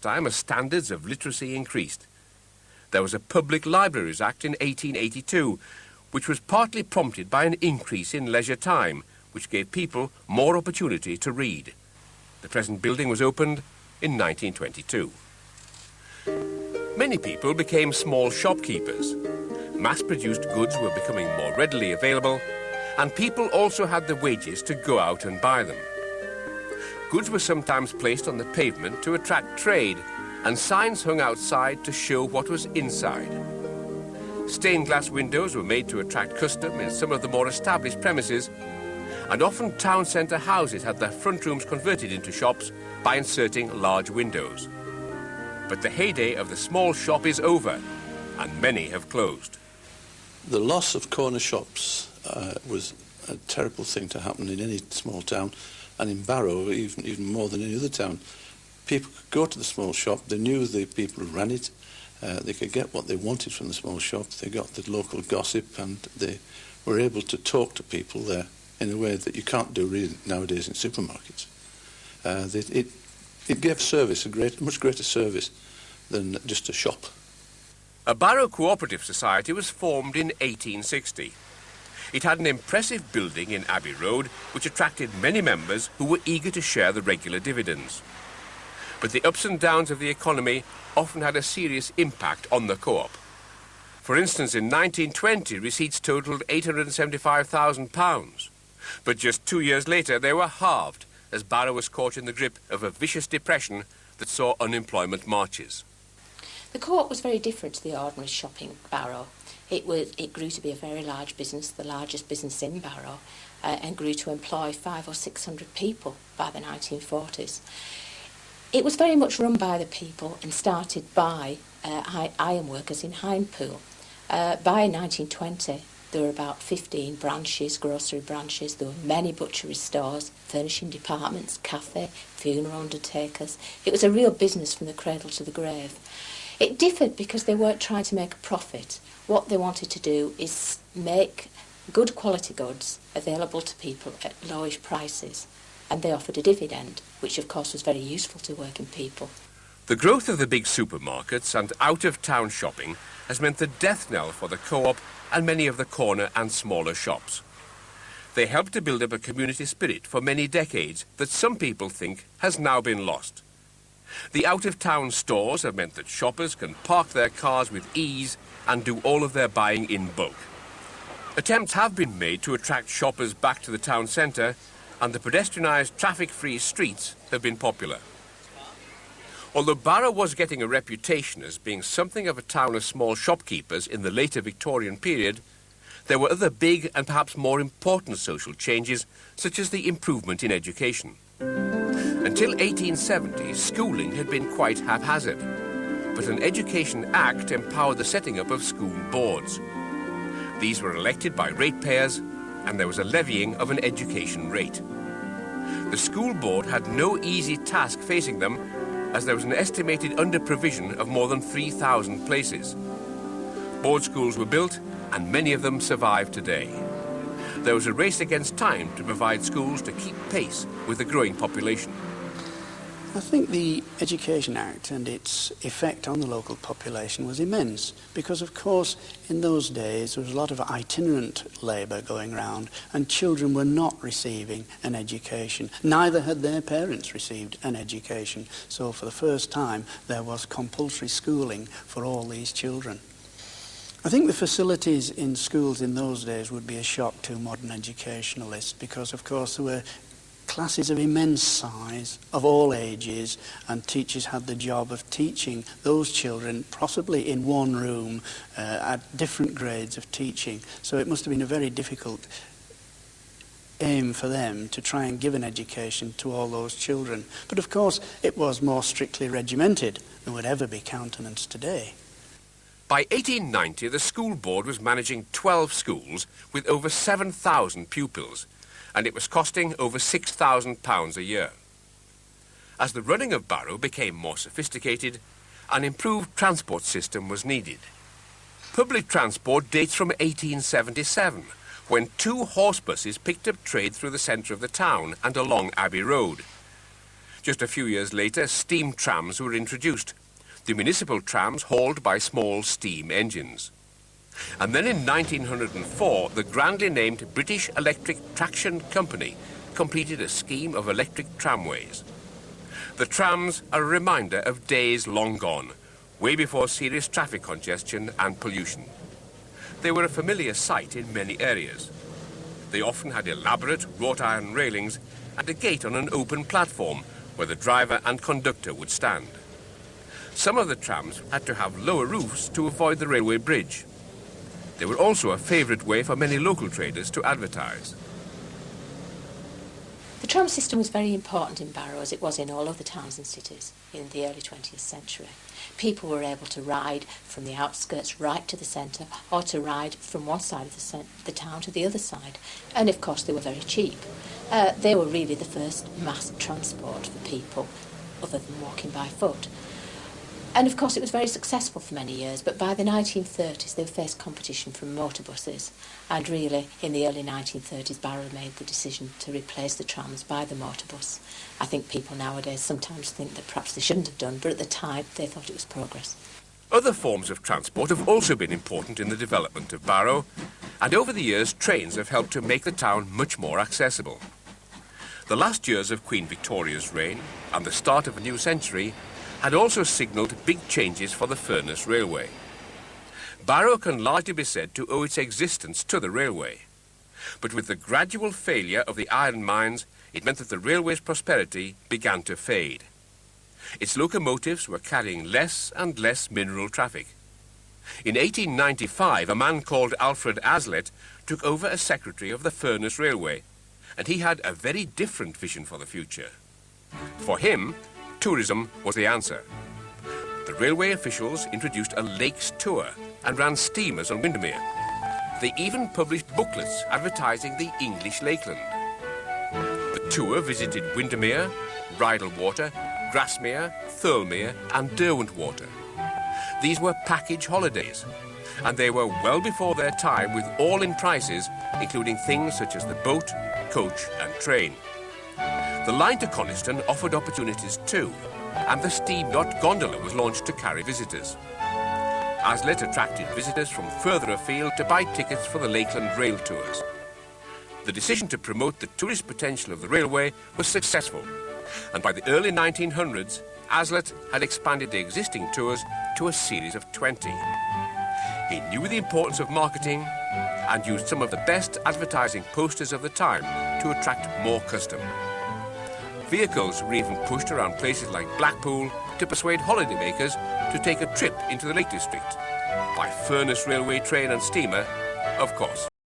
time as standards of literacy increased. There was a Public Libraries Act in 1882, which was partly prompted by an increase in leisure time, which gave people more opportunity to read. The present building was opened in 1922. Many people became small shopkeepers. Mass-produced goods were becoming more readily available, and people also had the wages to go out and buy them. Goods were sometimes placed on the pavement to attract trade, and signs hung outside to show what was inside. Stained glass windows were made to attract custom in some of the more established premises, and often town centre houses had their front rooms converted into shops by inserting large windows. But the heyday of the small shop is over, and many have closed. The loss of corner shops was a terrible thing to happen in any small town, and in Barrow, even more than any other town. People could go to the small shop, they knew the people who ran it, they could get what they wanted from the small shop, they got the local gossip, and they were able to talk to people there in a way that you can't do really nowadays in supermarkets. It gave service, much greater service than just a shop. A Barrow Cooperative Society was formed in 1860. It had an impressive building in Abbey Road, which attracted many members who were eager to share the regular dividends. But the ups and downs of the economy often had a serious impact on the co-op. For instance, in 1920, receipts totalled £875,000. But just 2 years later, they were halved, as Barrow was caught in the grip of a vicious depression that saw unemployment marches. The co-op was very different to the ordinary shopping Barrow. It grew to be a very large business, the largest business in Barrow, and grew to employ 500 or 600 people by the 1940s. It was very much run by the people and started by iron workers in Hindpool. By 1920, there were about 15 branches, grocery branches. There were many butchery stores, furnishing departments, cafe, funeral undertakers. It was a real business from the cradle to the grave. It differed because they weren't trying to make a profit. What they wanted to do is make good quality goods available to people at lowish prices. And they offered a dividend, which of course was very useful to working people. The growth of the big supermarkets and out-of-town shopping has meant the death knell for the co-op and many of the corner and smaller shops. They helped to build up a community spirit for many decades that some people think has now been lost. The out-of-town stores have meant that shoppers can park their cars with ease and do all of their buying in bulk. Attempts have been made to attract shoppers back to the town centre, and the pedestrianised, traffic-free streets have been popular. Although Barrow was getting a reputation as being something of a town of small shopkeepers in the later Victorian period, there were other big and perhaps more important social changes, such as the improvement in education. Until 1870, schooling had been quite haphazard, but an Education Act empowered the setting up of school boards. These were elected by ratepayers, and there was a levying of an education rate. The school board had no easy task facing them, as there was an estimated under-provision of more than 3,000 places. Board schools were built, and many of them survive today. There was a race against time to provide schools to keep pace with the growing population. I think the Education Act and its effect on the local population was immense because, of course, in those days there was a lot of itinerant labour going around and children were not receiving an education. Neither had their parents received an education. So for the first time there was compulsory schooling for all these children. I think the facilities in schools in those days would be a shock to modern educationalists because, of course, there were classes of immense size, of all ages, and teachers had the job of teaching those children, possibly in one room, at different grades of teaching. So it must have been a very difficult aim for them to try and give an education to all those children. But of course, it was more strictly regimented than would ever be countenanced today. By 1890, the school board was managing 12 schools with over 7,000 pupils, and it was costing over £6,000 a year. As the running of Barrow became more sophisticated, an improved transport system was needed. Public transport dates from 1877, when 2 horse buses picked up trade through the centre of the town and along Abbey Road. Just a few years later, steam trams were introduced, the municipal trams hauled by small steam engines. And then in 1904, the grandly named British Electric Traction Company completed a scheme of electric tramways. The trams are a reminder of days long gone, way before serious traffic congestion and pollution. They were a familiar sight in many areas. They often had elaborate wrought iron railings and a gate on an open platform where the driver and conductor would stand. Some of the trams had to have lower roofs to avoid the railway bridge. They were also a favourite way for many local traders to advertise. The tram system was very important in Barrow, as it was in all other towns and cities in the early 20th century. People were able to ride from the outskirts right to the centre, or to ride from one side of the town to the other side. And of course they were very cheap. They were really the first mass transport for people other than walking by foot. And of course it was very successful for many years, but by the 1930s they faced competition from motor buses, and really in the early 1930s Barrow made the decision to replace the trams by the motor bus. I think people nowadays sometimes think that perhaps they shouldn't have done, but at the time they thought it was progress. Other forms of transport have also been important in the development of Barrow, and over the years trains have helped to make the town much more accessible. The last years of Queen Victoria's reign and the start of a new century had also signalled big changes for the Furness Railway. Barrow can largely be said to owe its existence to the railway. But with the gradual failure of the iron mines, it meant that the railway's prosperity began to fade. Its locomotives were carrying less and less mineral traffic. In 1895, a man called Alfred Aslett took over as secretary of the Furness Railway, and he had a very different vision for the future. For him, tourism was the answer. The railway officials introduced a lakes tour and ran steamers on Windermere. They even published booklets advertising the English Lakeland. The tour visited Windermere, Bridlewater, Grasmere, Thirlmere and Derwentwater. These were package holidays, and they were well before their time with all-in prices, including things such as the boat, coach and train. The line to Coniston offered opportunities too, and the steam yacht gondola was launched to carry visitors. Aslett attracted visitors from further afield to buy tickets for the Lakeland rail tours. The decision to promote the tourist potential of the railway was successful, and by the early 1900s, Aslett had expanded the existing tours to a series of 20. He knew the importance of marketing and used some of the best advertising posters of the time to attract more custom. Vehicles were even pushed around places like Blackpool to persuade holidaymakers to take a trip into the Lake District. By Furness Railway train and steamer, of course.